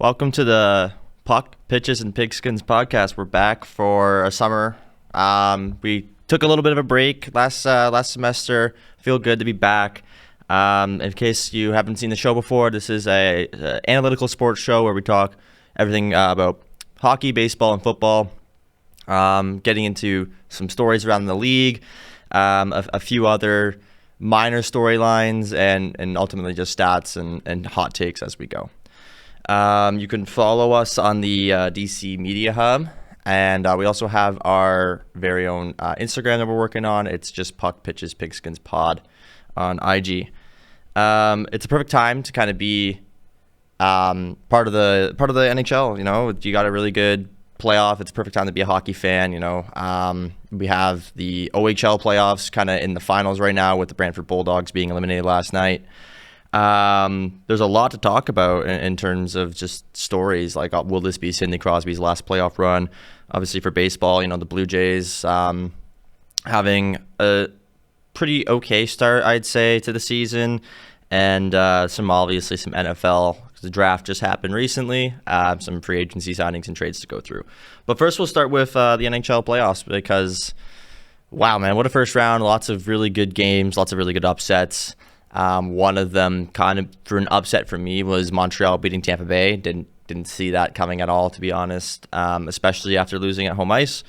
Welcome to the Puck, Pitches, and Pigskins podcast. We're back for a summer. We took a little bit of a break last semester. Feel good to be back. In case you haven't seen the show before, this is a analytical sports show where we talk everything about hockey, baseball, and football. Getting into some stories around the league, a few other minor storylines, and ultimately just stats and hot takes as we go. You can follow us on the DC Media Hub, and we also have our very own Instagram that we're working on. It's just Puck Pitches Pigskins Pod on IG. It's a perfect time to kind of be part of the NHL. You know, you got a really good playoff. It's a perfect time to be a hockey fan. You know, we have the OHL playoffs kind of in the finals right now with the Brantford Bulldogs being eliminated last night. There's a lot to talk about in terms of just stories like, will this be Sidney Crosby's last playoff run? Obviously for baseball, you know, the Blue Jays having a pretty okay start, I'd say, to the season, and some NFL. The draft just happened recently, some free agency signings and trades to go through. But first we'll start with the NHL playoffs because, wow, man, what a first round. Lots of really good games, lots of really good upsets. One of them, kind of for an upset for me, was Montreal beating Tampa Bay. Didn't see that coming at all, to be honest, especially after losing at home ice.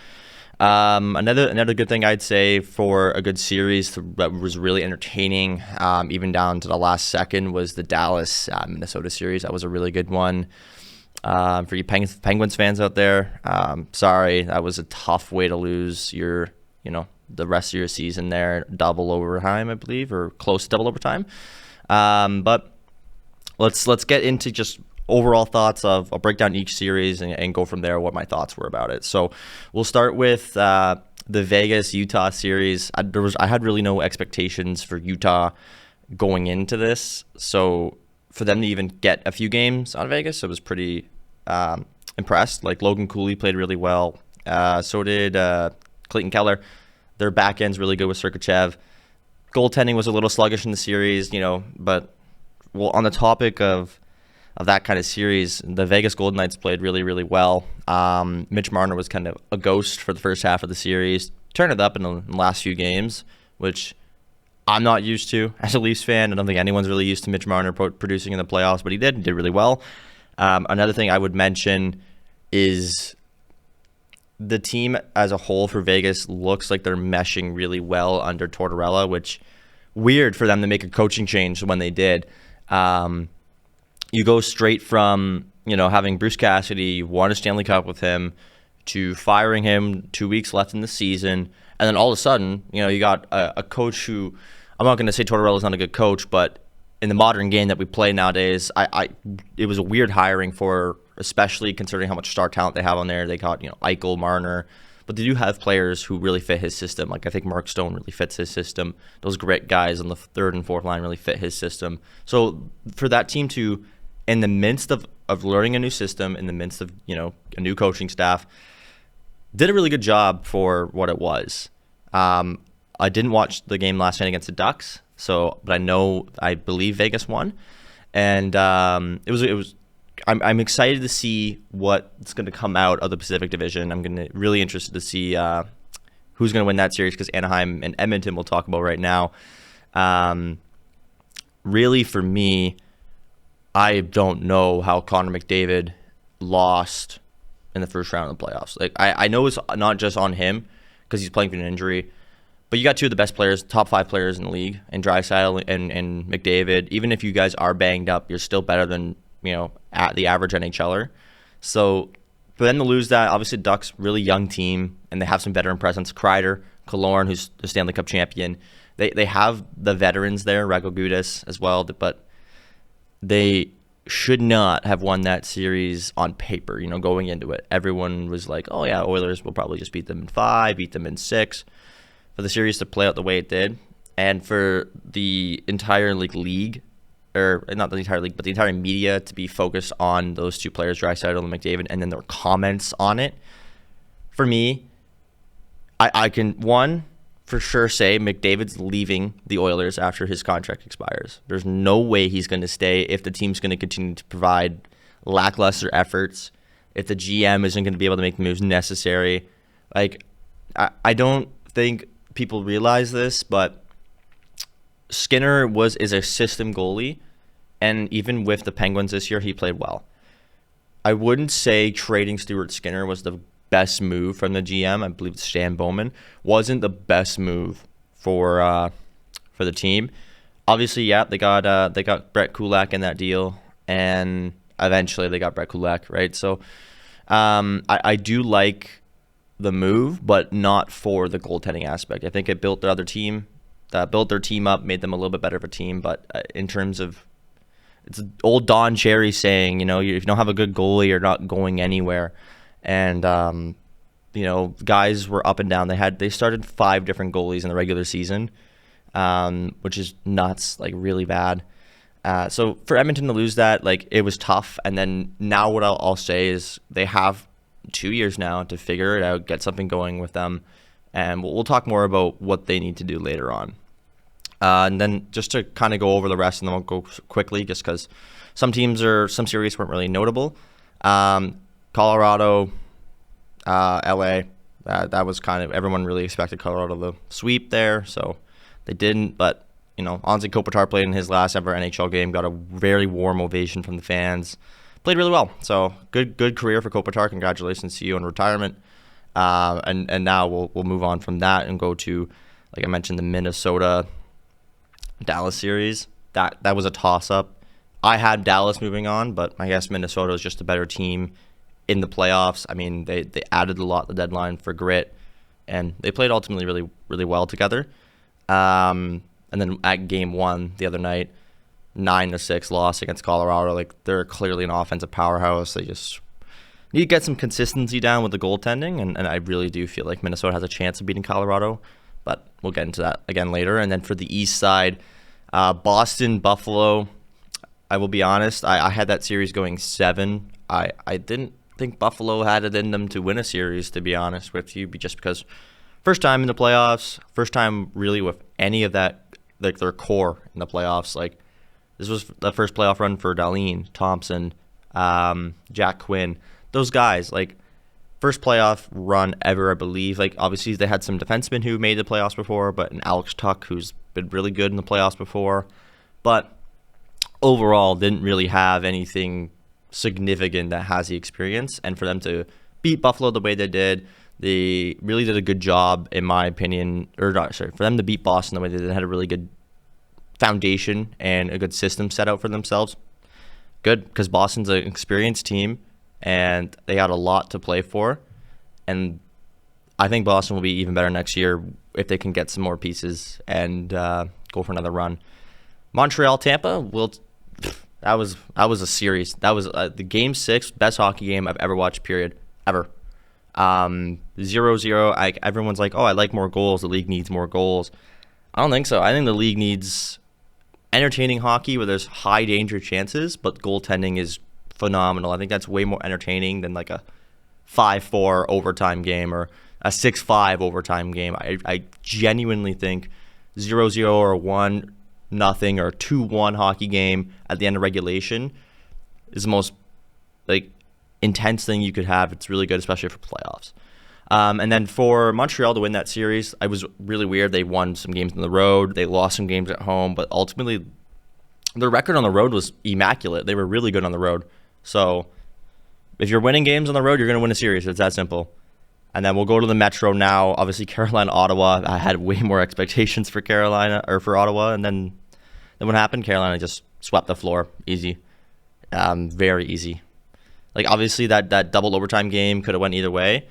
Another good thing I'd say for a good series that was really entertaining, even down to the last second, was the Dallas Minnesota series. That was a really good one. For you Penguins fans out there, sorry, that was a tough way to lose the rest of your season there. Double overtime, I believe, or close to double overtime. But let's get into just overall thoughts I'll break down each series and go from there what my thoughts were about it. So we'll start with the Vegas-Utah series. I had really no expectations for Utah going into this. So for them to even get a few games out of Vegas, I was pretty impressed. Like, Logan Cooley played really well. So did Clayton Keller. Their back end's really good with Sergachev. Goaltending was a little sluggish in the series, but on the topic of that kind of series, the Vegas Golden Knights played really, really well. Mitch Marner was kind of a ghost for the first half of the series. Turned it up in the last few games, which I'm not used to as a Leafs fan. I don't think anyone's really used to Mitch Marner producing in the playoffs, but he did really well. Another thing I would mention is the team as a whole for Vegas looks like they're meshing really well under Tortorella, which weird for them to make a coaching change when they did. You go straight from, having Bruce Cassidy, you won a Stanley Cup with him, to firing him 2 weeks left in the season. And then all of a sudden, you got a coach who, I'm not going to say Tortorella's not a good coach, but in the modern game that we play nowadays, it was a weird hiring for, especially considering how much star talent they have on there. They got, Eichel, Marner, but they do have players who really fit his system. Like, I think Mark Stone really fits his system. Those great guys on the third and fourth line really fit his system. So for that team to, in the midst of learning a new system, in the midst of, a new coaching staff, did a really good job for what it was. I didn't watch the game last night against the Ducks, but I believe Vegas won. And it was. I'm excited to see what's going to come out of the Pacific Division. I'm really interested to see who's going to win that series, because Anaheim and Edmonton we'll talk about right now. Really, for me, I don't know how Connor McDavid lost in the first round of the playoffs. Like, I know it's not just on him because he's playing through an injury, but you got two of the best players, top 5 players in the league, and Draisaitl and McDavid. Even if you guys are banged up, you're still better than at the average NHLer. So for them to lose that, obviously the Ducks, really young team, and they have some veteran presence. Kreider, Killorn, who's the Stanley Cup champion. They have the veterans there, Radko Gudas as well, but they should not have won that series on paper, going into it. Everyone was like, oh yeah, Oilers will probably just beat them in 5, beat them in 6. For the series to play out the way it did, and for the entire league, or not the entire league, but the entire media to be focused on those two players, Draisaitl and McDavid, and then their comments on it. For me, I can, for sure say McDavid's leaving the Oilers after his contract expires. There's no way he's going to stay if the team's going to continue to provide lackluster efforts, if the GM isn't going to be able to make the moves necessary. Like, I don't think people realize this, but Skinner is a system goalie, and even with the Penguins this year, he played well. I wouldn't say trading Stuart Skinner was the best move from the GM. I believe Stan Bowman wasn't the best move for the team. Obviously, yeah, they got Brett Kulak in that deal, and eventually they got Brett Kulak, right? So I do like the move, but not for the goaltending aspect. I think it built their team up, made them a little bit better of a team. But in terms of, it's old Don Cherry saying, if you don't have a good goalie, you're not going anywhere. And guys were up and down. They started 5 different goalies in the regular season, which is nuts, like really bad. So for Edmonton to lose that, like, it was tough. And then now what I'll say is they have 2 years now to figure it out, get something going with them, and we'll talk more about what they need to do later on. And then just to kind of go over the rest, and then we'll go quickly, just because some series weren't really notable. Colorado, LA, that was kind of, everyone really expected Colorado to sweep there, so they didn't. But Anze Kopitar played in his last ever NHL game, got a very warm ovation from the fans. Played really well. So good career for Kopitar. Congratulations to you on retirement. And now we'll move on from that and go to, like I mentioned, the Minnesota Dallas series. That was a toss up. I had Dallas moving on, but I guess Minnesota is just a better team in the playoffs. I mean, they added a lot at the deadline for grit, and they played ultimately really, really well together. And then at game 1 the other night, 9-6 loss against Colorado. Like, they're clearly an offensive powerhouse. They just need to get some consistency down with the goaltending, and I really do feel like Minnesota has a chance of beating Colorado, but we'll get into that again later. And then for the East side, Boston, Buffalo, I will be honest, I had that series going 7. I didn't think Buffalo had it in them to win a series, to be honest with you, just because first time in the playoffs, first time really with any of that, like their core in the playoffs. Like, this was the first playoff run for Dahlin, Thompson, Jack Quinn. Those guys, like, first playoff run ever, I believe. Like, obviously they had some defensemen who made the playoffs before, but an Alex Tuck who's been really good in the playoffs before. But overall, didn't really have anything significant that has the experience. And for them to beat Buffalo the way they did, they really did a good job, in my opinion. For them to beat Boston the way they did, they had a really good foundation and a good system set out for themselves. Good, because Boston's an experienced team and they got a lot to play for, and I think Boston will be even better next year if they can get some more pieces and go for another run. Montreal, Tampa, that was a series. That was the Game 6 best hockey game I've ever watched, period, ever. 0-0. Everyone's like, oh, I like more goals. The league needs more goals. I don't think so. I think the league needs entertaining hockey where there's high danger chances, but goaltending is phenomenal. I think that's way more entertaining than like a 5-4 overtime game or a 6-5 overtime game. I genuinely think 0-0 or 1-0 or 2-1 hockey game at the end of regulation is the most like intense thing you could have. It's really good, especially for playoffs. And then for Montreal to win that series, it was really weird. They won some games on the road. They lost some games at home. But ultimately, their record on the road was immaculate. They were really good on the road. So if you're winning games on the road, you're going to win a series. It's that simple. And then we'll go to the Metro now. Obviously, Carolina, Ottawa. I had way more expectations for Carolina or for Ottawa. And then what happened? Carolina just swept the floor. Easy. Very easy. Like, obviously, that double overtime game could have went either way.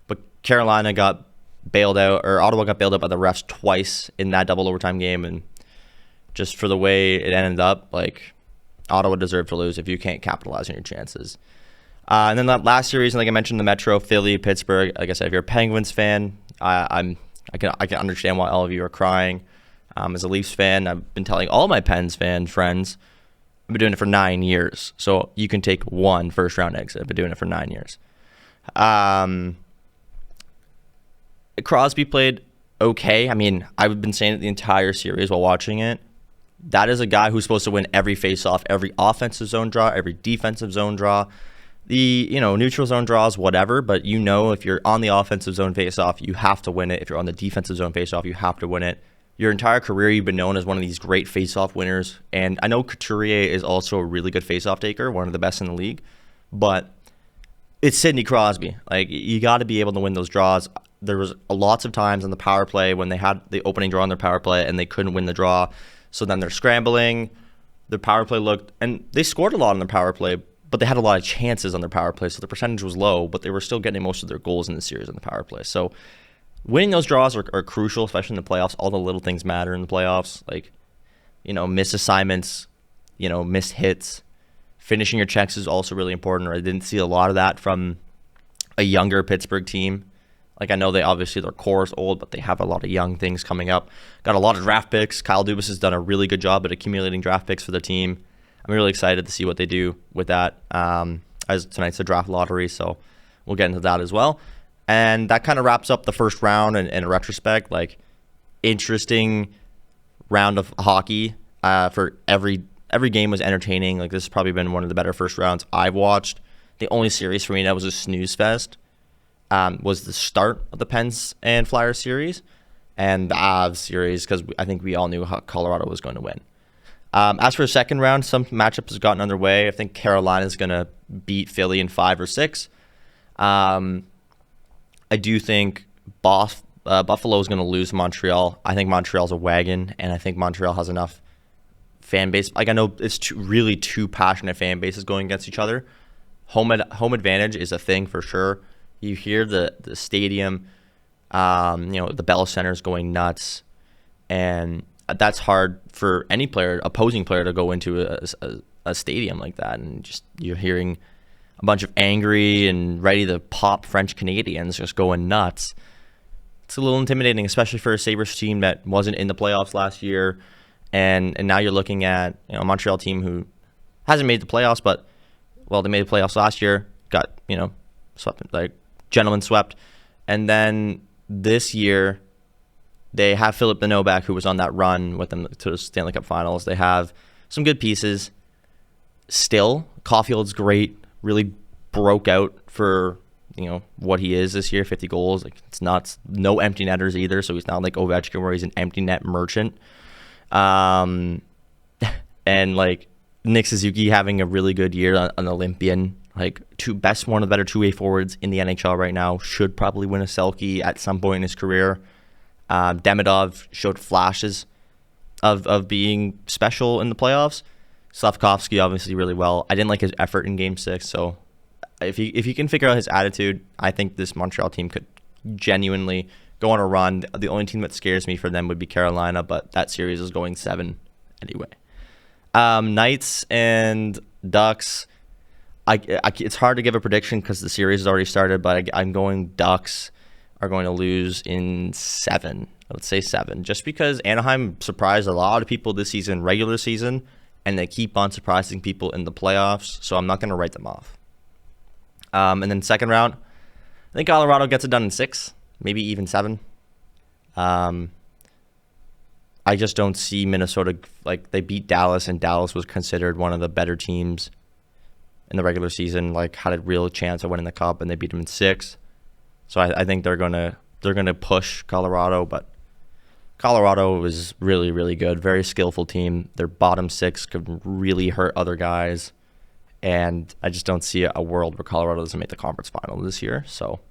But Carolina got bailed out, or Ottawa got bailed out by the refs twice in that double overtime game. And just for the way it ended up, like, Ottawa deserved to lose if you can't capitalize on your chances. And then that last series, like I mentioned, the Metro, Philly, Pittsburgh. Like I said, if you're a Penguins fan, I can understand why all of you are crying. As a Leafs fan, I've been telling all my Pens fan friends, I've been doing it for 9 years. So you can take one first round exit. I've been doing it for 9 years. Crosby played okay. I mean, I've been saying it the entire series while watching it. that is a guy who's supposed to win every faceoff, every offensive zone draw, every defensive zone draw. The neutral zone draws, whatever, but if you're on the offensive zone faceoff, you have to win it. If you're on the defensive zone faceoff, you have to win it. Your entire career, you've been known as one of these great faceoff winners, and I know Couturier is also a really good faceoff taker, one of the best in the league, but it's Sidney Crosby. Like, you got to be able to win those draws. There was lots of times on the power play when they had the opening draw on their power play and they couldn't win the draw, so then they're scrambling. Their power play and they scored a lot on their power play, but they had a lot of chances on their power play, so the percentage was low, but they were still getting most of their goals in the series on the power play. So winning those draws are crucial, especially in the playoffs. All the little things matter in the playoffs, like, missed assignments, missed hits. Finishing your checks is also really important. I didn't see a lot of that from a younger Pittsburgh team. Like, I know their core is old, but they have a lot of young things coming up. Got a lot of draft picks. Kyle Dubas has done a really good job at accumulating draft picks for the team. I'm really excited to see what they do with that, as tonight's the draft lottery, so we'll get into that as well. And that kind of wraps up the first round in retrospect. Like, interesting round of hockey. For every game was entertaining. Like, this has probably been one of the better first rounds I've watched. The only series for me that was a snooze fest was the start of the Pens and Flyers series and the Avs series, because I think we all knew how Colorado was going to win. As for the second round, some matchups have gotten underway. I think Carolina's going to beat Philly in 5 or 6. I do think Buffalo is going to lose to Montreal. I think Montreal's a wagon, and I think Montreal has enough fan base. Like, I know it's really two passionate fan bases going against each other. Home advantage is a thing for sure. You hear the stadium, the Bell Center's going nuts, and that's hard for any opposing player to go into a stadium like that, and just you're hearing a bunch of angry and ready to pop French Canadians just going nuts. It's a little intimidating, especially for a Sabres team that wasn't in the playoffs last year, and now you're looking at a Montreal team who hasn't made the playoffs, but they made the playoffs last year, got swept, like gentlemen swept, and then this year they have Philip Novak, who was on that run with them to the Stanley Cup Finals. They have some good pieces. Still, Caulfield's great. Really broke out for what he is this year. 50 goals. Like, it's nuts. No empty netters either. So he's not like Ovechkin, where he's an empty net merchant. And like Nick Suzuki having a really good year, an Olympian. Like, one of the better two-way forwards in the NHL right now. Should probably win a Selke at some point in his career. Demidov showed flashes of being special in the playoffs. Slavkovsky obviously really well. I didn't like his effort in Game 6, so if he can figure out his attitude, I think this Montreal team could genuinely go on a run. The only team that scares me for them would be Carolina, but that series is going 7 anyway. Knights and Ducks. It's hard to give a prediction because the series has already started, but I'm going Ducks are going to lose in 7. Let's say 7, just because Anaheim surprised a lot of people this season, regular season, and they keep on surprising people in the playoffs, so I'm not going to write them off. And then second round, I think Colorado gets it done in 6, maybe even 7. I just don't see Minnesota, like, they beat Dallas, and Dallas was considered one of the better teams in the regular season, like, had a real chance of winning the cup, and they beat them in 6. So I think they're gonna push Colorado, but Colorado is really, really good, very skillful team. Their bottom 6 could really hurt other guys, and I just don't see a world where Colorado doesn't make the conference final this year. So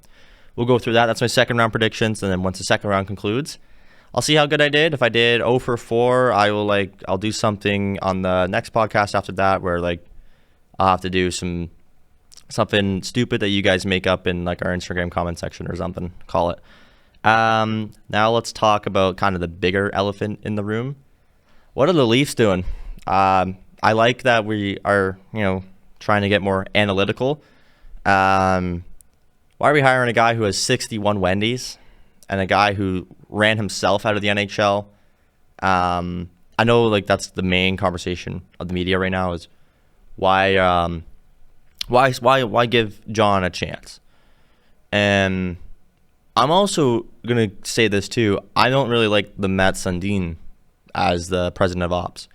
we'll go through that. That's my second round predictions, and then once the second round concludes, I'll see how good I did. If I did 0 for 4, I'll do something on the next podcast after that where I'll have to do something stupid that you guys make up in like our Instagram comment section or something. Call it. Now let's talk about kind of the bigger elephant in the room. What are the Leafs doing? I like that we are, trying to get more analytical. Why are we hiring a guy who has 61 Wendy's and a guy who ran himself out of the NHL? I know like that's the main conversation of the media right now is why give John a chance? And I'm also going to say this too. I don't really like the Matt Sundin as the president of ops.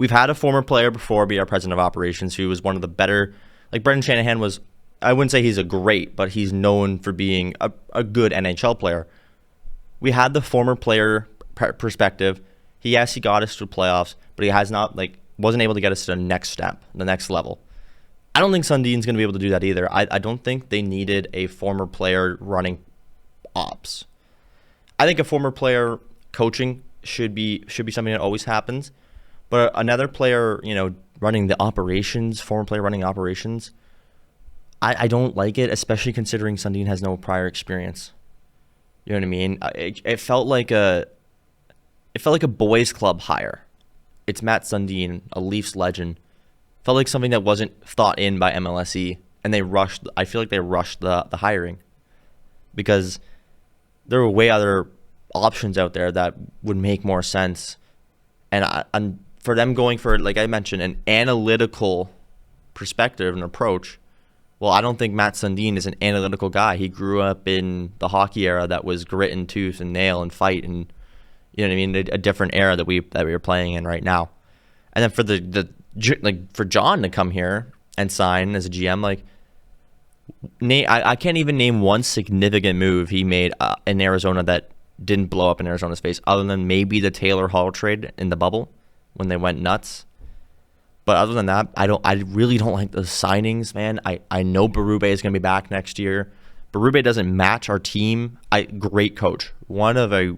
we've had a former player before be our president of operations who was one of the better. Like Brendan Shanahan was, I wouldn't say he's a great, but he's known for being a good NHL player. We had the former player perspective. He got us to the playoffs, but he has not wasn't able to get us to the next step, the next level. I don't think Sundin's going to be able to do that either. I don't think they needed a former player running ops. I think a former player coaching should be something that always happens, but another player, running the operations, former player running operations, I don't like it, especially considering Sundin has no prior experience. You know what I mean? It felt like a boys club hire. It's Matt Sundin, a Leafs legend. Felt like something that wasn't thought in by MLSE, and I feel like they rushed the hiring because there were way other options out there that would make more sense. And for them going for, like I mentioned, an analytical perspective and approach, well, I don't think Matt Sundin is an analytical guy. He grew up in the hockey era that was grit and tooth and nail and fight, and you know what I mean, a different era that we are playing in right now. And then for John to come here and sign as a GM, I can't even name one significant move he made in Arizona that didn't blow up in Arizona's face, other than maybe the Taylor Hall trade in the bubble when they went nuts. But other than that, I really don't like the signings, man. I know Berube is going to be back next year. Berube doesn't match our team. Great coach, one of the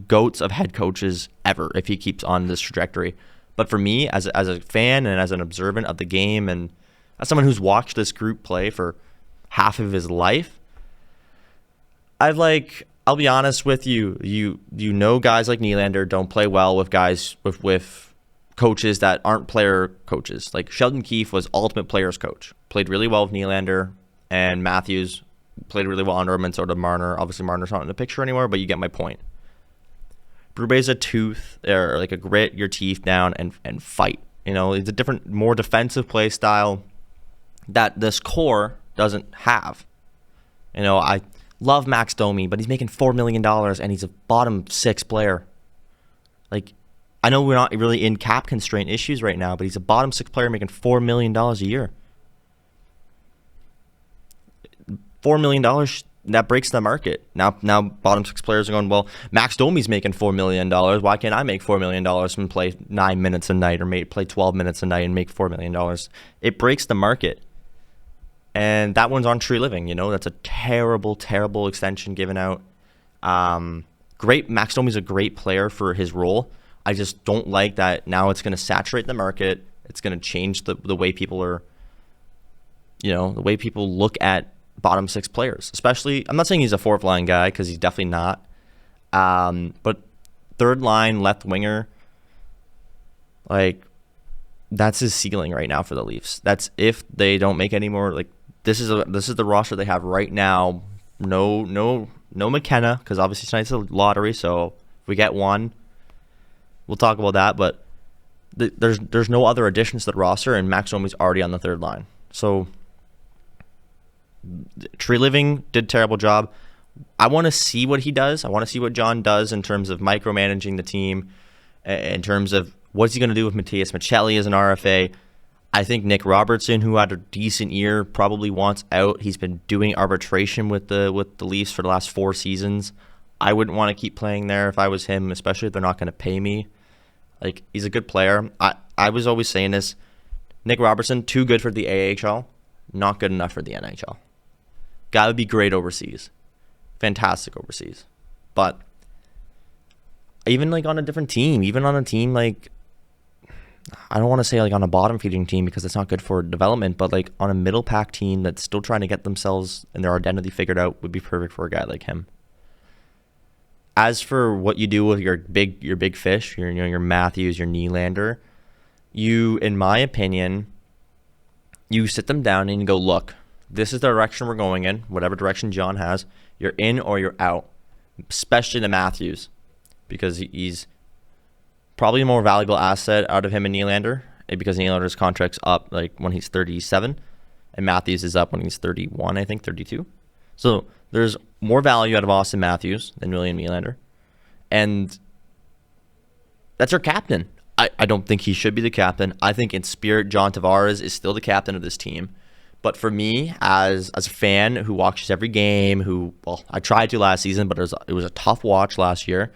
goats of head coaches ever if he keeps on this trajectory. But for me, as a fan and as an observant of the game, and as someone who's watched this group play for half of his life, I'll be honest with you. You know, guys like Nylander don't play well with guys with coaches that aren't player coaches. Like Sheldon Keefe was ultimate players coach. Played really well with Nylander, and Matthews played really well under him, and so did Marner. Obviously, Marner's not in the picture anymore, but you get my point. Berube's a tooth, or like a grit your teeth down and fight. It's a different, more defensive play style that this core doesn't have. I love Max Domi, but he's making $4 million and he's a bottom six player. I know we're not really in cap constraint issues right now, but he's a bottom six player making $4 million a year. $4 million, that breaks the market. Now bottom six players are going, well, Max Domi's making $4 million. Why can't I make $4 million and play 9 minutes a night, or play 12 minutes a night and make $4 million? It breaks the market. And that one's on Tree Living. That's a terrible, terrible extension given out. Great. Max Domi's a great player for his role. I just don't like that now it's going to saturate the market. It's going to change the way people are, the way people look at bottom six players. Especially, I'm not saying he's a fourth line guy, because he's definitely not. But third line left winger, that's his ceiling right now for the Leafs. That's if they don't make any more. This is the roster they have right now. No McKenna, because obviously tonight's a lottery. So if we get one, we'll talk about that. But there's no other additions to the roster, and Max Domi's already on the third line. So Tree Living did a terrible job. I want to see what he does. I want to see what John does in terms of micromanaging the team, in terms of what's he going to do with Matthias Michelli as an RFA. I think Nick Robertson, who had a decent year, probably wants out. He's been doing arbitration with the Leafs for the last 4 seasons. I wouldn't want to keep playing there if I was him, especially if they're not going to pay me. He's a good player. I was always saying this. Nick Robertson, too good for the AHL, not good enough for the NHL. Guy would be great overseas. Fantastic overseas. But even on a different team, even on a team I don't want to say on a bottom feeding team, because it's not good for development, but on a middle pack team that's still trying to get themselves and their identity figured out would be perfect for a guy like him. As for what you do with your big fish, your Matthews, your Nylander, you, in my opinion, you sit them down and you go, look, this is the direction we're going in, whatever direction John has. You're in or you're out, especially the Matthews, because he's probably a more valuable asset out of him and Nylander, because Nylander's contract's up when he's 37, and Matthews is up when he's 31, I think, 32. So there's more value out of Austin Matthews than William Nylander. And that's our captain. I don't think he should be the captain. I think in spirit, John Tavares is still the captain of this team. But for me, as a fan who watches every game, I tried to last season, but it was a tough watch last year.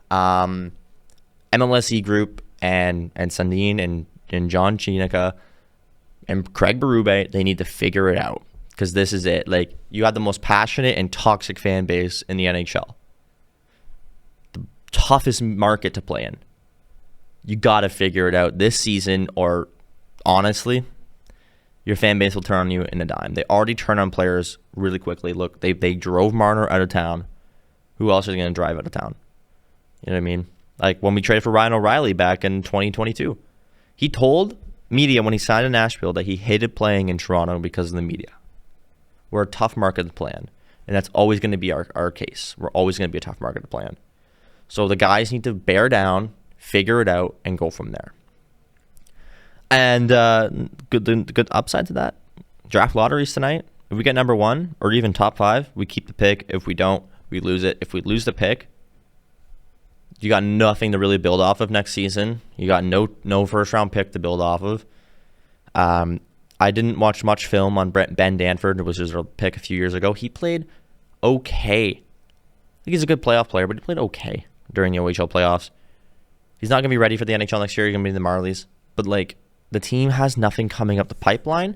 MLSE Group and Sundin and John Chinica and Craig Berube, they need to figure it out because this is it. Like, you have the most passionate and toxic fan base in the NHL. The toughest market to play in. You got to figure it out this season, or honestly, your fan base will turn on you in a dime. They already turn on players really quickly. Look, they drove Marner out of town. Who else is going to drive out of town? You know what I mean? Like when we traded for Ryan O'Reilly back in 2022. He told media when he signed in Nashville that he hated playing in Toronto because of the media. We're a tough market to play in, and that's always going to be our case. We're always going to be a tough market to play in. So the guys need to bear down, figure it out, and go from there. And good upside to that, draft lotteries tonight. If we get number 1 or even top 5, we keep the pick. If we don't, we lose it. If we lose the pick, you got nothing to really build off of next season. You got no first round pick to build off of. I didn't watch much film on Ben Danford. It was his pick a few years ago. He played okay. I think he's a good playoff player, but he played okay during the OHL playoffs. He's not going to be ready for the NHL next year. He's going to be in the Marlies. But like, the team has nothing coming up the pipeline.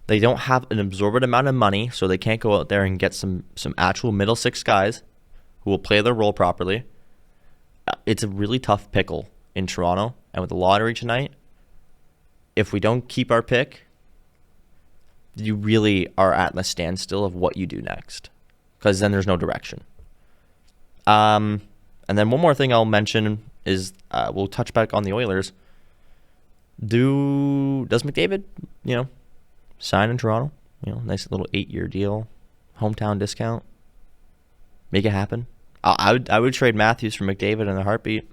They don't have an absorbent amount of money, so they can't go out there and get some actual middle six guys who will play their role properly. It's a really tough pickle in Toronto. And with the lottery tonight, if we don't keep our pick, you really are at the standstill of what you do next, because then there's no direction. And then one more thing I'll mention is we'll touch back on the Oilers. Does McDavid, sign in Toronto? Nice little 8-year deal, hometown discount. Make it happen. I would trade Matthews for McDavid in a heartbeat.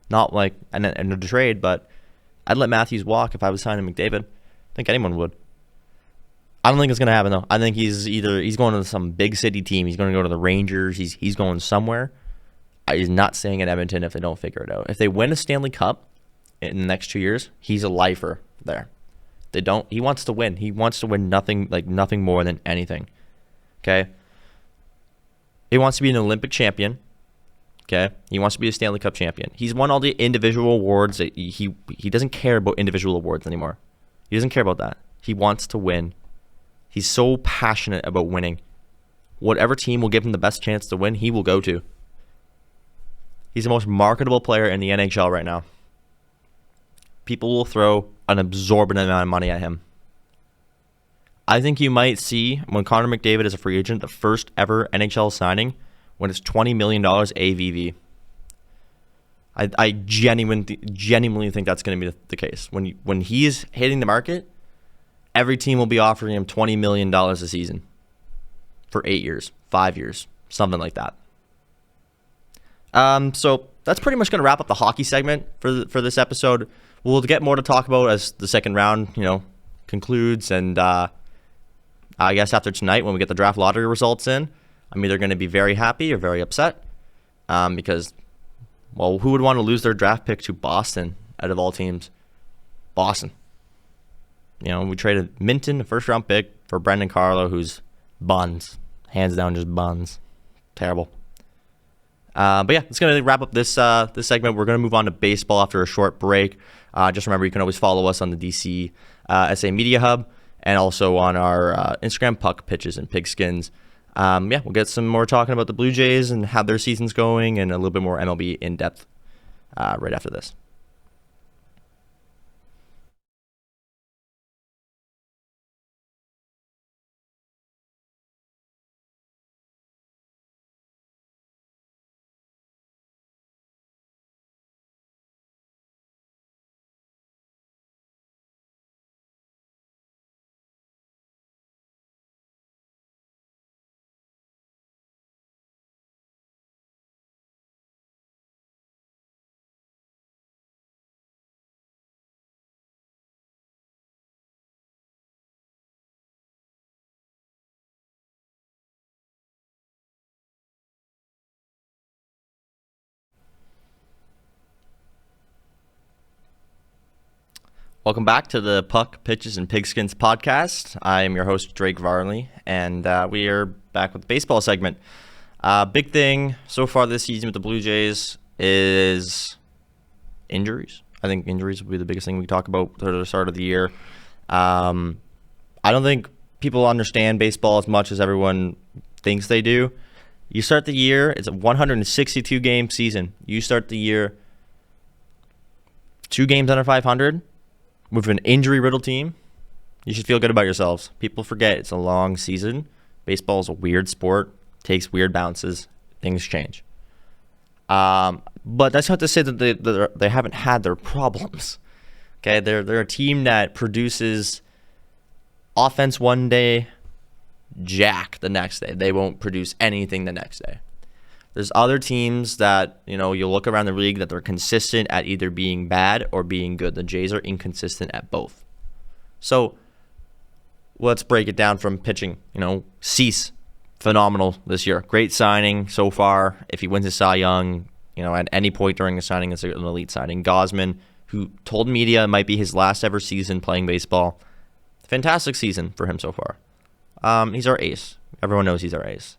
Not like in a trade, but I'd let Matthews walk if I was signing McDavid. I think anyone would. I don't think it's gonna happen though. I think he's going to some big city team. He's going to go to the Rangers. He's going somewhere. He's not staying in Edmonton if they don't figure it out. If they win a Stanley Cup in the next 2 years, he's a lifer there. They don't. He wants to win. He wants to win nothing more than anything. Okay. He wants to be an Olympic champion. Okay. He wants to be a Stanley Cup champion. He's won all the individual awards. He doesn't care about individual awards anymore. He doesn't care about that. He wants to win. He's so passionate about winning. Whatever team will give him the best chance to win, he will go to. He's the most marketable player in the NHL right now. People will throw an absorbent amount of money at him. I think you might see, when Connor McDavid is a free agent, the first ever NHL signing when it's $20 million AVV. I genuinely think that's going to be the case. When he is hitting the market, every team will be offering him $20 million a season for 8 years, 5 years, something like that. So that's pretty much going to wrap up the hockey segment for this episode. We'll get more to talk about as the second round, concludes. And I guess after tonight, when we get the draft lottery results in, I'm either going to be very happy or very upset because, well, who would want to lose their draft pick to Boston out of all teams? Boston. We traded Minton, a first-round pick, for Brendan Carlo, who's buns. Hands down, just buns. Terrible. But yeah, it's going to wrap up this segment. We're going to move on to baseball after a short break. Just remember, you can always follow us on the DC SA Media Hub and also on our Instagram, Puck, Pitches, and Pigskins. We'll get some more talking about the Blue Jays and how their season's going and a little bit more MLB in-depth right after this. Welcome back to the Puck, Pitches, and Pigskins podcast. I am your host, Drake Varley, and we are back with the baseball segment. Big thing so far this season with the Blue Jays is injuries. I think injuries will be the biggest thing we talk about at the start of the year. I don't think people understand baseball as much as everyone thinks they do. You start the year, it's a 162-game season. You start the year 2 games under 500 with an injury-riddled team. You should feel good about yourselves. People forget it's a long season. Baseball is a weird sport. Takes weird bounces. Things change. But that's not to say that they haven't had their problems. Okay, they're a team that produces offense one day, jack the next day. They won't produce anything the next day. There's other teams that, you look around the league that they're consistent at either being bad or being good. The Jays are inconsistent at both. So let's break it down from pitching. Cease, phenomenal this year. Great signing so far. If he wins a Cy Young, at any point during the signing, it's an elite signing. Gosman, who told media it might be his last ever season playing baseball. Fantastic season for him so far. He's our ace. Everyone knows he's our ace.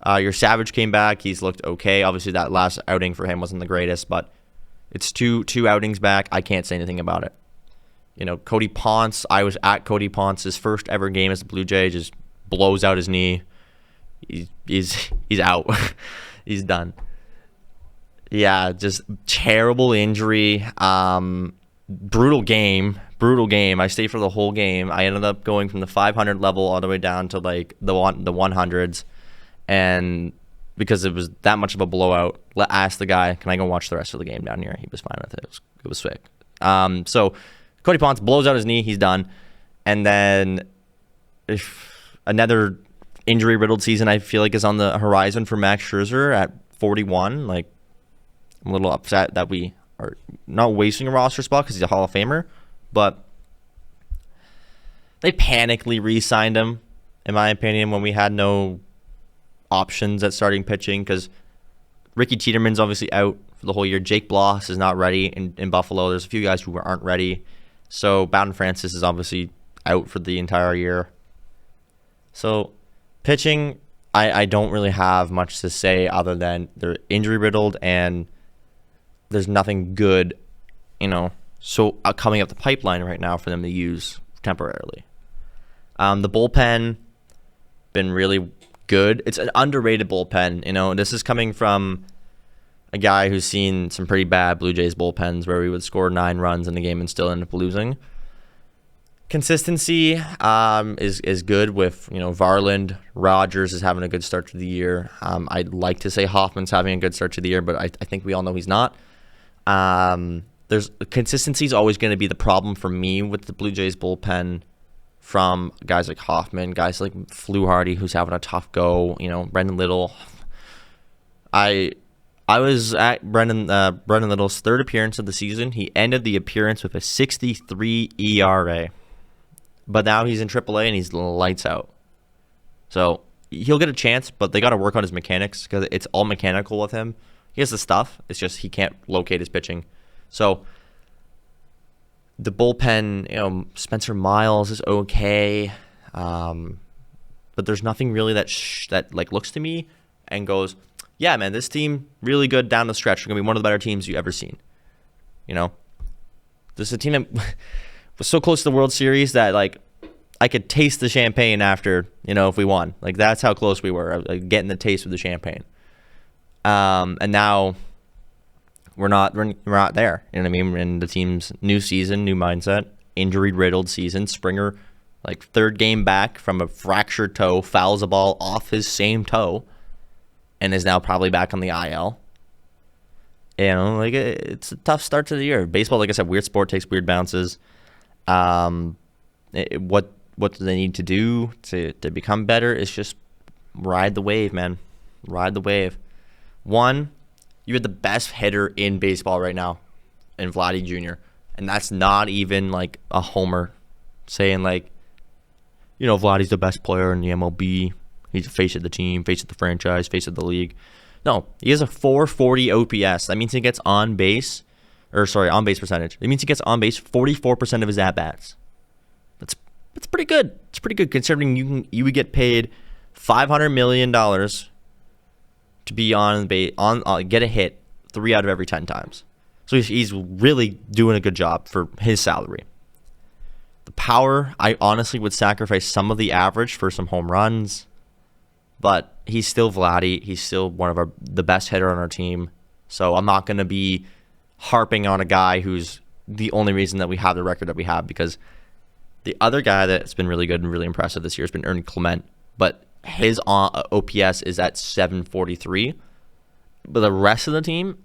Your Savage came back. He's looked okay. Obviously, that last outing for him wasn't the greatest, but it's two outings back. I can't say anything about it. Cody Ponce, I was at Cody Ponce's first ever game as a Blue Jay, just blows out his knee. He's out. He's done. Yeah, just terrible injury. Brutal game. I stayed for the whole game. I ended up going from the 500 level all the way down to like the 100s. And because it was that much of a blowout, asked the guy, can I go watch the rest of the game down here? He was fine with it. It was sick. So Cody Ponce blows out his knee. He's done. And then another injury-riddled season I feel like is on the horizon for Max Scherzer at 41. Like, I'm a little upset that we are not wasting a roster spot because he's a Hall of Famer. But they panically re-signed him, in my opinion, when we had no options at starting pitching, because Ricky Tiedeman's obviously out for the whole year. Jake Bloss is not ready in Buffalo. There's a few guys who aren't ready. So Bowden Francis is obviously out for the entire year. So pitching, I don't really have much to say other than they're injury riddled and there's nothing good, coming up the pipeline right now for them to use temporarily. The bullpen been really good. It's an underrated bullpen. This is coming from a guy who's seen some pretty bad Blue Jays bullpens where we would score 9 runs in the game and still end up losing. Consistency is good with Varland. Rogers is having a good start to the year. I'd like to say Hoffman's having a good start to the year, but I think we all know he's not. Consistency is always going to be the problem for me with the Blue Jays bullpen. From guys like Hoffman, guys like Fluharty, who's having a tough go. Brendan Little. I was at Brendan Little's 3rd appearance of the season. He ended the appearance with a 63 ERA, but now he's in AAA and he's lights out. So he'll get a chance, but they got to work on his mechanics because it's all mechanical with him. He has the stuff. It's just he can't locate his pitching. So the bullpen, Spencer Miles is okay, but there's nothing really that looks to me and goes, yeah, man, this team really good down the stretch. They're gonna be one of the better teams you ever seen. This is a team that was so close to the World Series that I could taste the champagne after if we won. That's how close we were, getting the taste of the champagne. And now we're not there. You know what I mean? In the team's new season, new mindset, injury-riddled season. Springer, 3rd game back from a fractured toe, fouls a ball off his same toe, and is now probably back on the IL. It's a tough start to the year. Baseball, like I said, weird sport, takes weird bounces. What do they need to do to become better? Is just ride the wave, man. Ride the wave. One, you had the best hitter in baseball right now in Vladdy Jr. And that's not even a homer saying Vladdy's the best player in the MLB. He's the face of the team, face of the franchise, face of the league. No, he has a 440 OPS. That means he gets on base on base percentage. It means he gets on base 44% of his at bats. That's pretty good. It's pretty good considering you would get paid $500 million to be on base, get a hit 3 out of every 10 times. So he's really doing a good job for his salary. The power, I honestly would sacrifice some of the average for some home runs, but he's still Vladdy. He's still one of the best hitter on our team. So I'm not going to be harping on a guy who's the only reason that we have the record that we have, because the other guy that's been really good and really impressive this year has been Ernie Clement, but his OPS is at 743. But the rest of the team,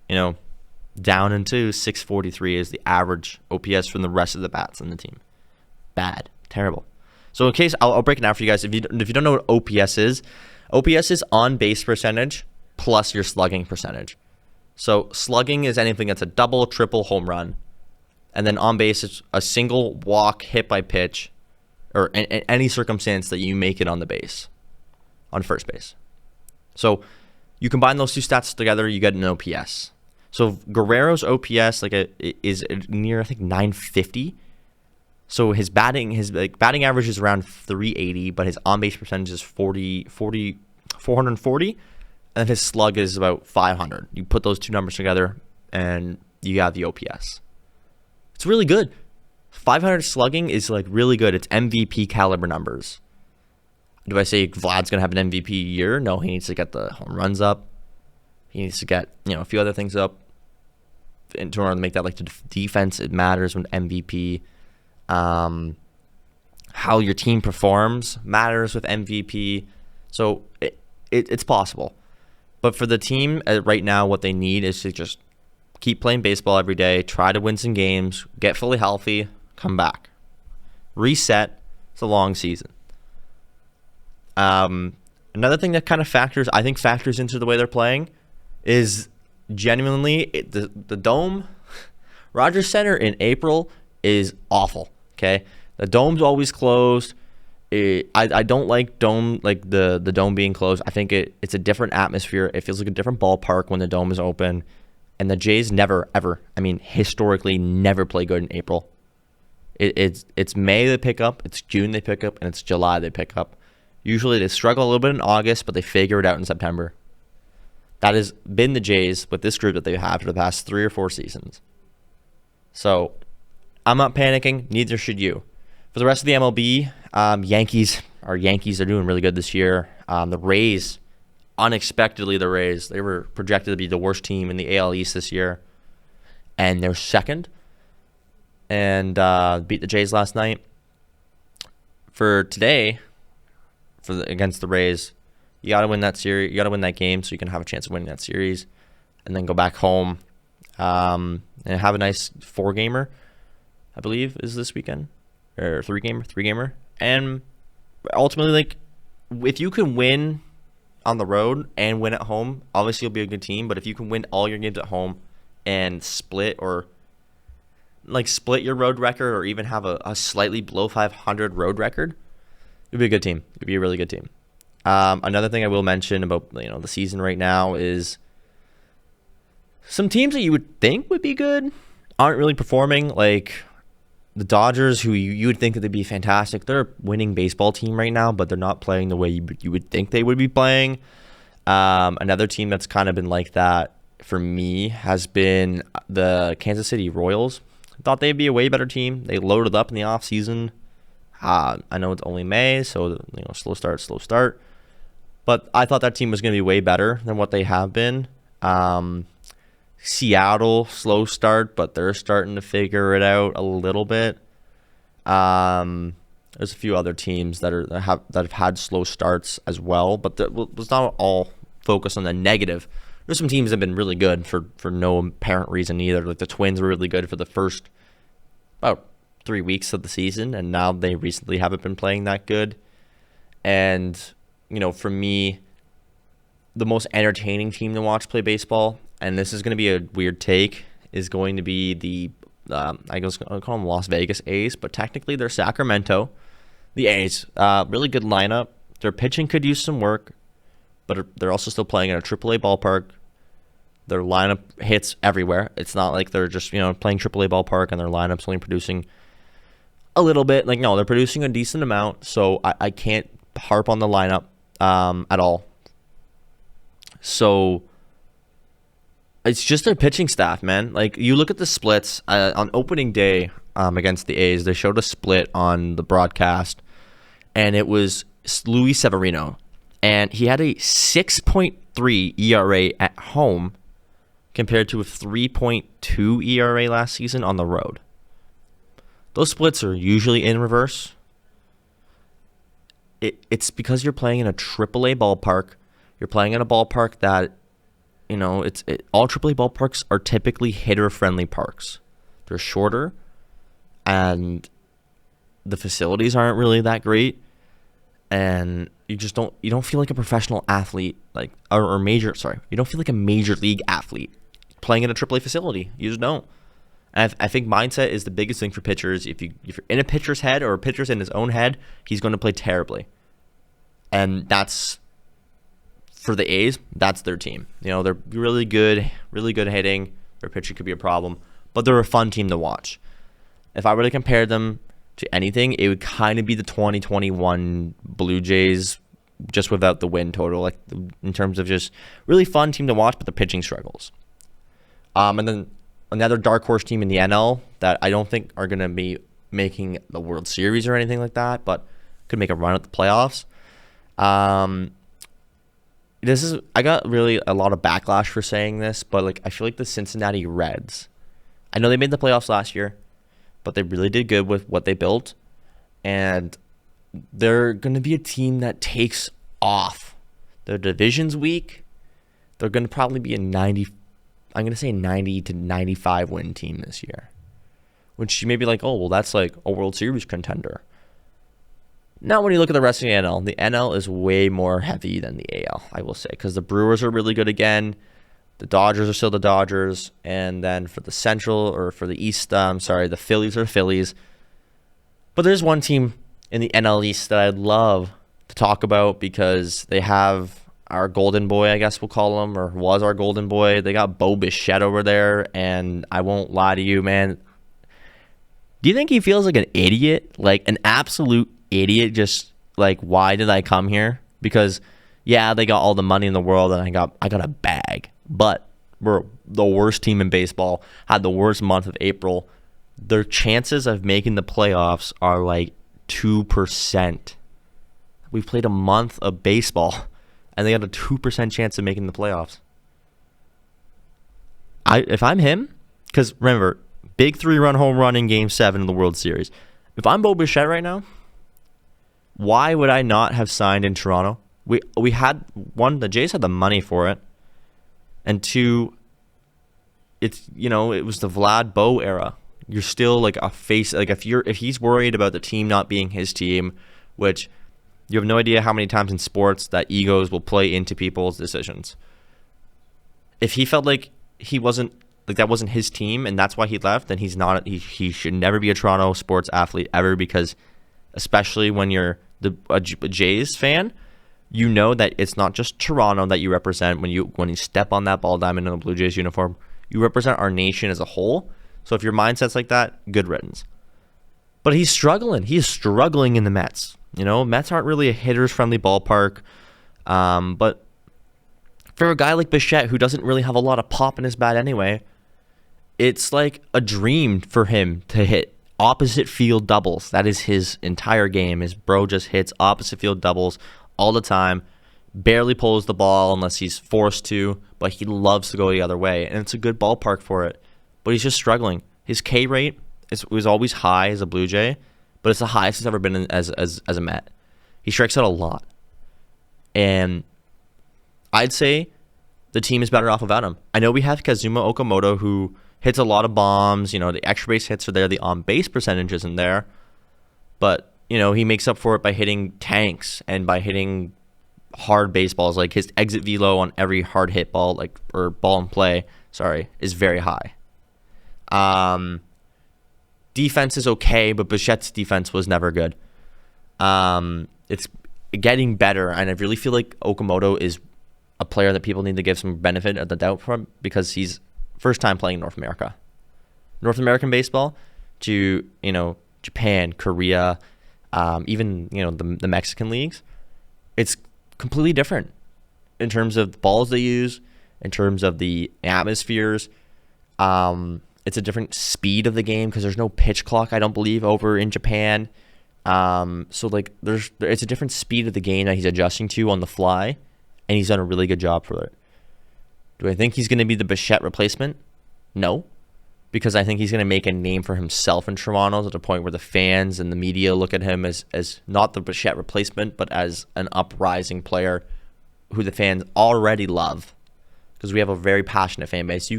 down into 643 is the average OPS from the rest of the bats on the team. Bad. Terrible. So in case, I'll break it down for you guys. If you don't know what OPS is on base percentage plus your slugging percentage. So slugging is anything that's a double, triple, home run. And then on base, it's a single walk, hit by pitch, or in any circumstance that you make it on the base, on first base. So you combine those two stats together, you get an OPS. So Guerrero's OPS is near, I think, 950. So his batting average is around 380, but his on-base percentage is 440, and his slug is about 500. You put those two numbers together, and you got the OPS. It's really good. 500 slugging is really good. It's MVP caliber numbers. Do I say Vlad's going to have an MVP year? No, he needs to get the home runs up. He needs to get a few other things up in order to make that the defense. It matters when MVP. How your team performs matters with MVP. So it's possible. But for the team right now, what they need is to just keep playing baseball every day, try to win some games, get fully healthy, come back. Reset. It's a long season. Another thing that kind of factors into the way they're playing is genuinely the Dome. Rogers Center in April is awful. Okay, the Dome's always closed. I don't like the Dome being closed. I think it's a different atmosphere. It feels like a different ballpark when the Dome is open. And the Jays never, ever, historically never play good in April. It's May they pick up, it's June they pick up, and it's July they pick up. Usually they struggle a little bit in August, but they figure it out in September. That has been the Jays with this group that they have for the past 3 or 4 seasons. So I'm not panicking, neither should you. For the rest of the MLB, Yankees are doing really good this year. The Rays, unexpectedly, they were projected to be the worst team in the AL East this year, and they're second, and beat the Jays last night. For today, against the Rays, you got to win that series. You got to win that game so you can have a chance of winning that series, and then go back home and have a nice 4-gamer, I believe, is this weekend, or 3-gamer, and ultimately, if you can win on the road and win at home, obviously you'll be a good team. But if you can win all your games at home and split your road record, or even have a slightly below 500 road record, you'll be a good team. You'll be a really good team. Another thing I will mention about the season right now is some teams that you would think would be good aren't really performing. Like the Dodgers, who you would think that they'd be fantastic. They're a winning baseball team right now, but they're not playing the way you would think they would be playing. Another team that's kind of been like that for me has been the Kansas City Royals. I thought they'd be a way better team. They loaded up in the offseason. I know it's only May, so slow start. But I thought that team was going to be way better than what they have been. Seattle, slow start, but they're starting to figure it out a little bit. There's a few other teams that have had slow starts as well, but let's not all focus on the negative. There's some teams that have been really good for no apparent reason either. Like the Twins were really good for the first about 3 weeks of the season, and now they recently haven't been playing that good. And for me, the most entertaining team to watch play baseball, and this is going to be a weird take, is going to be the I'll call them Las Vegas A's, but technically they're Sacramento. The A's, really good lineup. Their pitching could use some work, but they're also still playing at a AAA ballpark. Their lineup hits everywhere. It's not like they're just, playing AAA ballpark and their lineup's only producing a little bit. Like, no, they're producing a decent amount, so I can't harp on the lineup at all. So it's just their pitching staff, man. Like, you look at the splits on opening day against the A's. They showed a split on the broadcast, and it was Luis Severino, and he had a 6.3 ERA at home compared to a 3.2 ERA last season on the road. Those splits are usually in reverse. It's because you're playing in a AAA ballpark. You're playing in a ballpark that, all AAA ballparks are typically hitter-friendly parks. They're shorter, and the facilities aren't really that great, and you don't feel like a professional athlete, you don't feel like a major league athlete playing in a AAA facility. You just don't. And I think mindset is the biggest thing for pitchers. If you're in a pitcher's head or a pitcher's in his own head, he's going to play terribly. And that's, for the A's, that's their team. They're really good hitting. Their pitching could be a problem, but they're a fun team to watch. If I were to compare them to anything, it would kind of be the 2021 Blue Jays, just without the win total, like in terms of just really fun team to watch, but the pitching struggles. And then another dark horse team in the NL that I don't think are going to be making the World Series or anything like that, but could make a run at the playoffs. I got really a lot of backlash for saying this, but I feel like the Cincinnati Reds, I know they made the playoffs last year, but they really did good with what they built, and they're going to be a team that takes off. Their division's weak. They're going to probably be a 90 to 95 win team this year, which you may be like, oh, well, that's like a World Series contender. Not when you look at the rest of the NL. The NL is way more heavy than the AL, I will say, because the Brewers are really good again. The Dodgers are still the Dodgers. And then for the Central, or for the East, the Phillies are Phillies. But there's one team in the NL East that I'd love to talk about because they have our golden boy, I guess we'll call him, or was our golden boy. They got Bo Bichette over there, and I won't lie to you, man. Do you think he feels like an idiot? Like an absolute idiot, just like, why did I come here? Because yeah, they got all the money in the world and I got a bag, but we're the worst team in baseball, had the worst month of April. Their chances of making the playoffs are like 2%. We've played a month of baseball and they got a 2% chance of making the playoffs. If I'm him, because remember, big 3-run home run in Game 7 of the World Series. If I'm Bo Bichette right now, why would I not have signed in Toronto? We had one, the Jays had the money for it, and two, it was the Vlad Bo era. You're still like a face. Like if he's worried about the team not being his team, which you have no idea how many times in sports that egos will play into people's decisions. If he felt like he wasn't, like that wasn't his team and that's why he left, then he's not. He should never be a Toronto sports athlete ever, because especially when you're a Jays fan, you know that it's not just Toronto that you represent when you step on that ball diamond in a Blue Jays uniform. You represent our nation as a whole. So if your mindset's like that, good riddance. But he's struggling. He is struggling in the Mets. Mets aren't really a hitters-friendly ballpark. But for a guy like Bichette, who doesn't really have a lot of pop in his bat anyway, it's like a dream for him to hit opposite field doubles. That is his entire game. His bro just hits opposite field doubles all the time. Barely pulls the ball unless he's forced to, but he loves to go the other way. And it's a good ballpark for it. But he's just struggling. His K rate was always high as a Blue Jay, but it's the highest it's ever been as a Met. He strikes out a lot. And I'd say the team is better off without him. I know we have Kazuma Okamoto, who hits a lot of bombs. The extra base hits are there. The on-base percentage isn't there. But, he makes up for it by hitting tanks and by hitting hard baseballs. Like his exit velo on every hard hit ball, or ball in play, is very high. Defense is okay, but Bichette's defense was never good. It's getting better, and I really feel like Okamoto is a player that people need to give some benefit of the doubt from, because he's first time playing North America. North American baseball to, Japan, Korea, even, the Mexican leagues. It's completely different in terms of the balls they use, in terms of the atmospheres. It's a different speed of the game because there's no pitch clock, I don't believe, over in Japan. So like it's a different speed of the game that he's adjusting to on the fly, and he's done a really good job for it. Do I think he's going to be the Bichette replacement? No, because I think he's going to make a name for himself in Toronto to the point where the fans and the media look at him as not the Bichette replacement, but as an uprising player who the fans already love, because we have a very passionate fan base.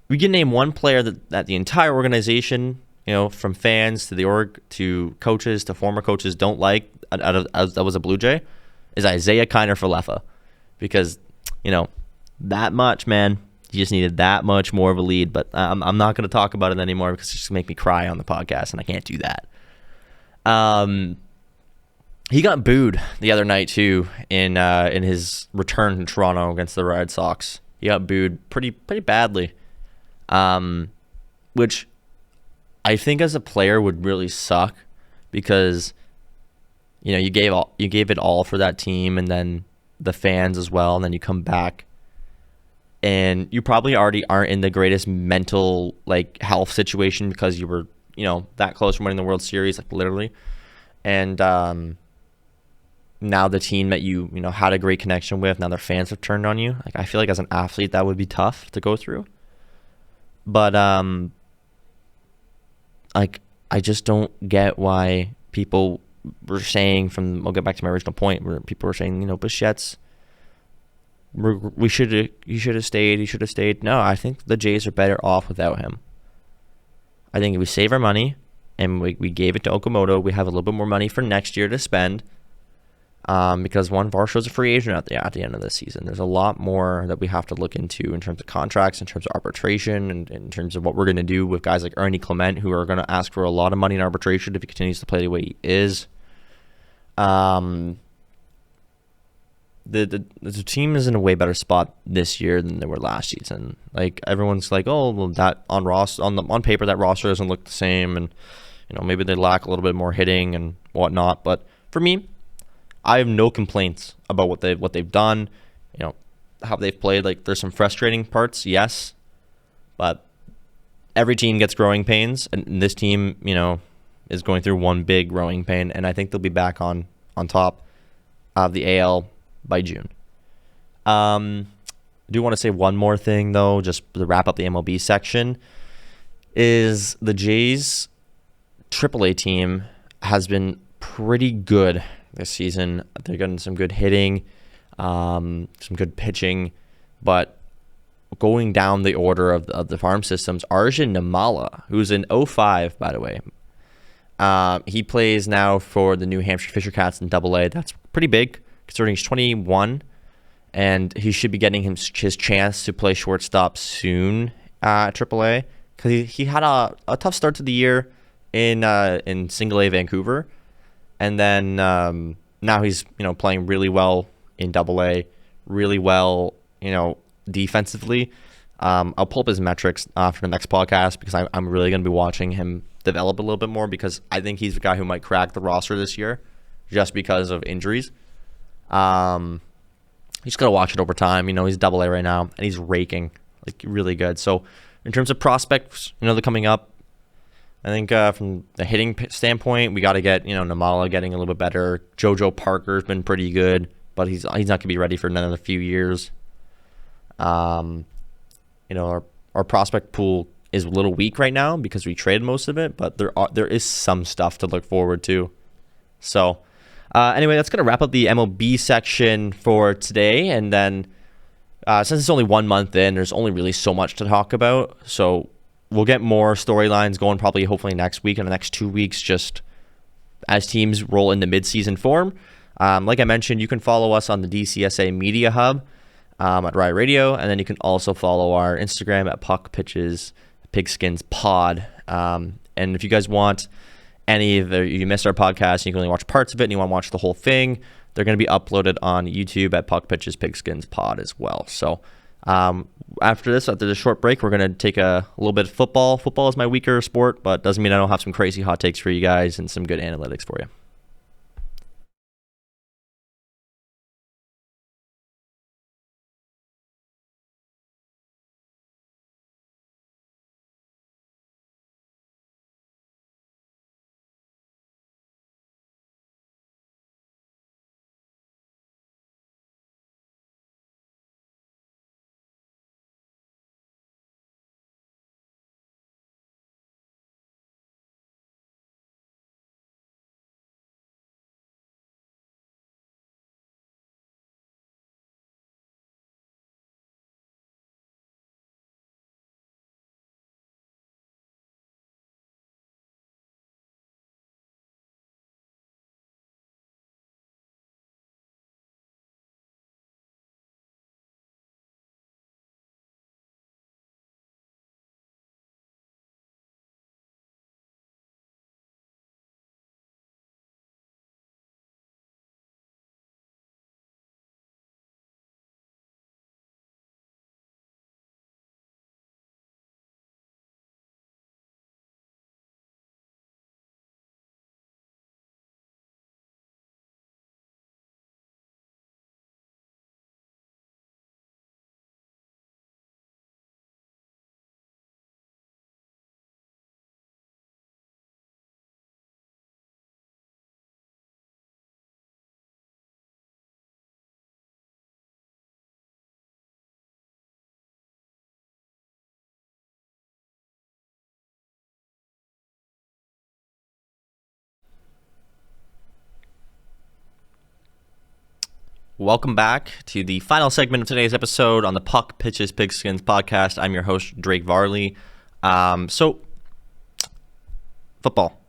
We can name one player that the entire organization, from fans to the org to coaches to former coaches don't like, that was a Blue Jay, is Isaiah Kiner-Falefa. Because, that much, man, he just needed that much more of a lead. But I'm not going to talk about it anymore because it's just going to make me cry on the podcast, and I can't do that. He got booed the other night, too, in his return to Toronto against the Red Sox. He got booed pretty badly. Which I think as a player would really suck, because you gave it all for that team, and then the fans as well, and then you come back and you probably already aren't in the greatest mental health situation because you were that close from winning the World Series, literally, and now the team that you had a great connection with, now their fans have turned on you. I feel like as an athlete that would be tough to go through. But I just don't get why people were saying I'll get back to my original point, where people were saying, Bichette's, he should have stayed. No, I think the Jays are better off without him. I think if we save our money and we gave it to Okamoto, we have a little bit more money for next year to spend. Because Varsho's a free agent at the end of this season. There's a lot more that we have to look into in terms of contracts, in terms of arbitration, and in terms of what we're going to do with guys like Ernie Clement, who are going to ask for a lot of money in arbitration if he continues to play the way he is. The team is in a way better spot this year than they were last season. Everyone's like, oh, well, that on paper that roster doesn't look the same, and maybe they lack a little bit more hitting and whatnot. But for me, I have no complaints about what they've done, how they've played. There's some frustrating parts, yes, but every team gets growing pains, and this team, is going through one big growing pain, and I think they'll be back on top of the AL by June. I do want to say one more thing, though, just to wrap up the MLB section, is the Jays AAA team has been pretty good this season. They're getting some good hitting, some good pitching, but going down the order of the farm systems, Arjun Nimmala, who's in 05, by the way, he plays now for the New Hampshire Fisher Cats in AA. That's pretty big considering he's 21, and he should be getting his chance to play shortstop soon at AAA, because he had a tough start to the year in Single A Vancouver. And then now he's playing really well in AA, really well defensively. I'll pull up his metrics for the next podcast, because I'm really going to be watching him develop a little bit more, because I think he's the guy who might crack the roster this year just because of injuries. You just got to watch it over time. He's AA right now, and he's raking really good. So in terms of prospects, they're coming up. I think from the hitting standpoint, we got to get Nimmala getting a little bit better. JoJo Parker's been pretty good, but he's not going to be ready for another few years. Our prospect pool is a little weak right now because we traded most of it, but there is some stuff to look forward to. So anyway, that's going to wrap up the MLB section for today, and then since it's only 1 month in, there's only really so much to talk about. So we'll get more storylines going hopefully next week and the next 2 weeks, just as teams roll into midseason form. Like I mentioned, you can follow us on the DCSA Media Hub at Riot Radio, and then you can also follow our Instagram at Puck Pitches Pigskins Pod. And if you guys want you missed our podcast, you can only watch parts of it, and you want to watch the whole thing, they're going to be uploaded on YouTube at Puck Pitches Pigskins Pod as well. So after this short break, we're going to take a little bit of football. Football is my weaker sport, but doesn't mean I don't have some crazy hot takes for you guys and some good analytics for you. Welcome back to the final segment of today's episode on the Puck Pitches Pigskins podcast. I'm your host, Drake Varley. So, football.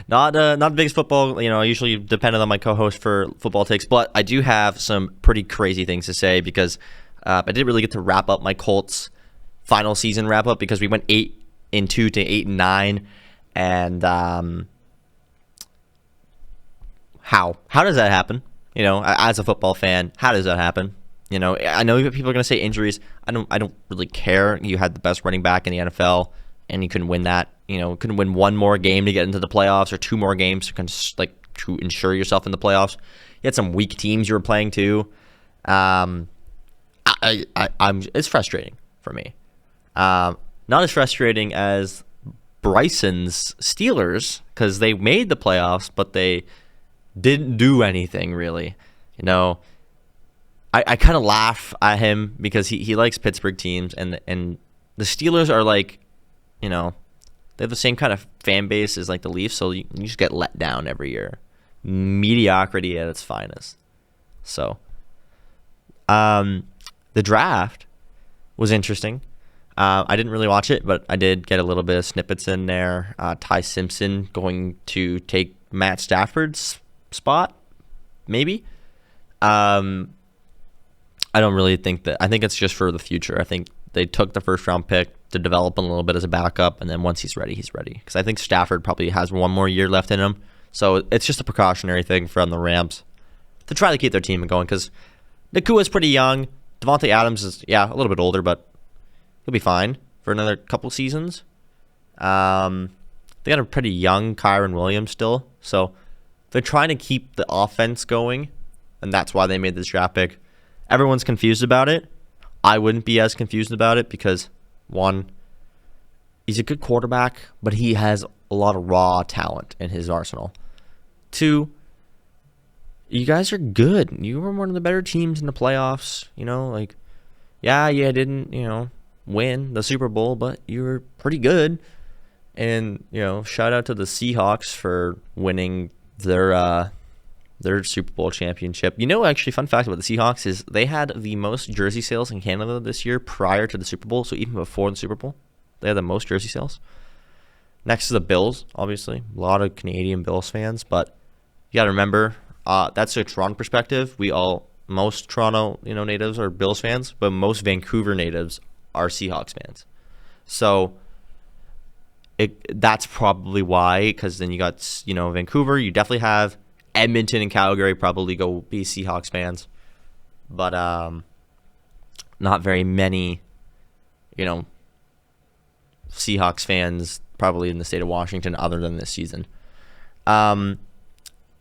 not the biggest football. I usually depend on my co-host for football takes, but I do have some pretty crazy things to say because I didn't really get to wrap up my Colts final season wrap up because we went 8-2 to 8-9, and how does that happen? As a football fan, how does that happen? I know people are going to say injuries. I don't really care. You had the best running back in the NFL, and you couldn't win that. Couldn't win one more game to get into the playoffs or two more games to ensure yourself in the playoffs. You had some weak teams you were playing too. It's frustrating for me. Not as frustrating as Bryson's Steelers because they made the playoffs, but they didn't do anything really. I kind of laugh at him because he likes Pittsburgh teams, and the Steelers are they have the same kind of fan base as the Leafs, so you just get let down every year. Mediocrity at its finest. So the draft was interesting. I didn't really watch it, but I did get a little bit of snippets in there. Ty Simpson going to take Matt Stafford's spot, maybe. I don't really think that. I think it's just for the future. I think they took the first round pick to develop him a little bit as a backup, and then once he's ready, he's ready. Because I think Stafford probably has one more year left in him, so it's just a precautionary thing from the Rams to try to keep their team going. Because Nakua's pretty young. Devontae Adams is a little bit older, but he'll be fine for another couple seasons. They got a pretty young Kyron Williams still, so they're trying to keep the offense going, and that's why they made this draft pick. Everyone's confused about it. I wouldn't be as confused about it because, one, he's a good quarterback, but he has a lot of raw talent in his arsenal. Two, you guys are good. You were one of the better teams in the playoffs. You didn't, win the Super Bowl, but you were pretty good. And, shout out to the Seahawks for winning their Super Bowl championship. Actually, fun fact about the Seahawks is they had the most jersey sales in Canada this year prior to the Super Bowl. So even before the Super Bowl, they had the most jersey sales. Next to the Bills, obviously. A lot of Canadian Bills fans. But you got to remember, that's a Toronto perspective. Most Toronto, natives are Bills fans, but most Vancouver natives are Seahawks fans. So that's probably why, because then you got, Vancouver, you definitely have Edmonton and Calgary probably go be Seahawks fans, but not very many, Seahawks fans probably in the state of Washington other than this season.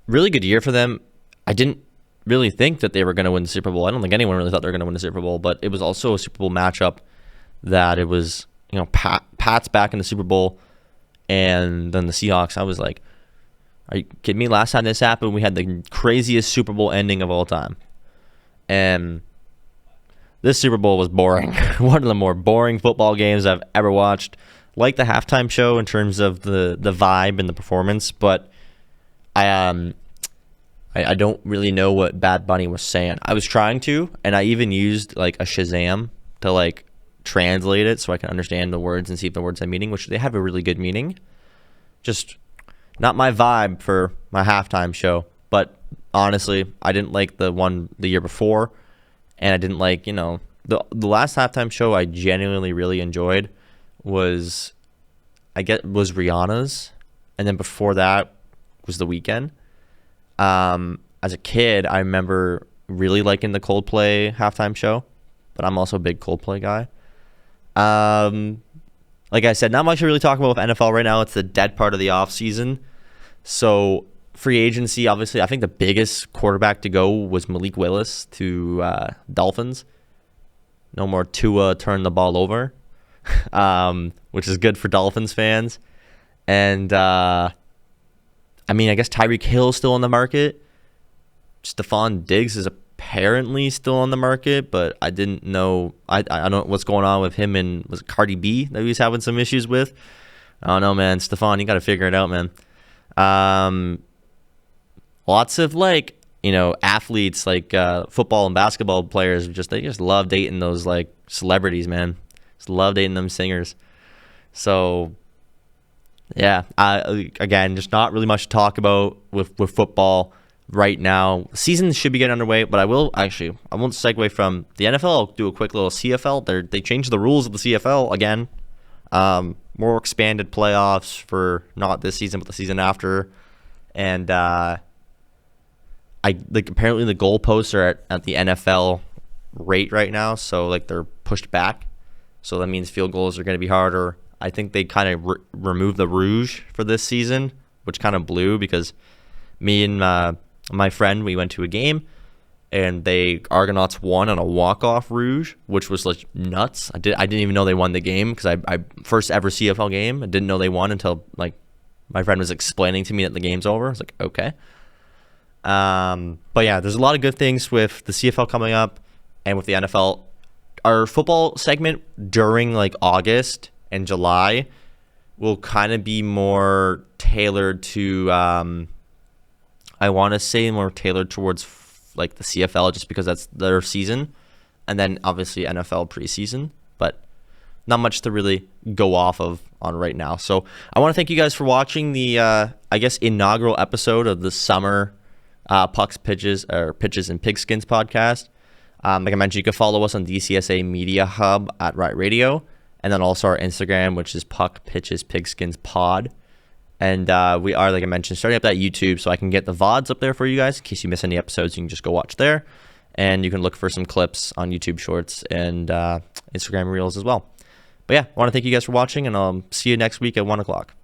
Really good year for them. I didn't really think that they were going to win the Super Bowl. I don't think anyone really thought they were going to win the Super Bowl, but it was also a Super Bowl matchup that it was, Pat's back in the Super Bowl, and then the Seahawks. I was like, are you kidding me? Last time this happened, we had the craziest Super Bowl ending of all time. And this Super Bowl was boring. One of the more boring football games I've ever watched. Like the halftime show in terms of the vibe and the performance, but I don't really know what Bad Bunny was saying. I was trying to, and I even used like a Shazam to like translate it so I can understand the words and see if the words have meaning, which they have a really good meaning. Just not my vibe for my halftime show. But honestly, I didn't like the one the year before, and I didn't like, the last halftime show I genuinely really enjoyed was Rihanna's, and then before that was The Weeknd. As a kid, I remember really liking the Coldplay halftime show, but I'm also a big Coldplay guy. Like I said, not much to really talk about with NFL right now. It's the dead part of the off season. So free agency, obviously, I think the biggest quarterback to go was Malik Willis to Dolphins. No more Tua turn the ball over, which is good for Dolphins fans. And I guess Tyreek Hill's still on the market. Stephon Diggs is apparently still on the market, but I didn't know. I don't know what's going on with him and was it Cardi B that he was having some issues with. I don't know, man. Stephon, you got to figure it out, man. Lots of athletes like football and basketball players they just love dating those like celebrities, man. Just love dating them singers. So yeah, again, just not really much to talk about with football right now. Season should be getting underway, but I won't segue from the NFL. I'll do a quick little CFL. They changed the rules of the CFL again. More expanded playoffs for not this season, but the season after. And apparently the goalposts are at the NFL rate right now, so they're pushed back. So that means field goals are going to be harder. I think they kind of removed the rouge for this season, which kind of blew because me and my friend, we went to a game and Argonauts won on a walk-off rouge, which was like nuts. I didn't even know they won the game because I first ever CFL game. I didn't know they won until my friend was explaining to me that the game's over. I was like, okay. But yeah, there's a lot of good things with the CFL coming up and with the NFL. Our football segment during August and July will kind of be more tailored to I want to say more tailored towards the CFL just because that's their season, and then obviously NFL preseason, but not much to really go off of on right now. So I want to thank you guys for watching the inaugural episode of the summer Pucks, Pitches and Pigskins podcast. Like I mentioned, you can follow us on DCSA Media Hub at Right Radio, and then also our Instagram, which is Puck, Pitches, Pigskins Pod. And we are, like I mentioned, starting up that YouTube so I can get the VODs up there for you guys. In case you miss any episodes, you can just go watch there. And you can look for some clips on YouTube Shorts and Instagram Reels as well. But yeah, I want to thank you guys for watching, and I'll see you next week at 1 o'clock.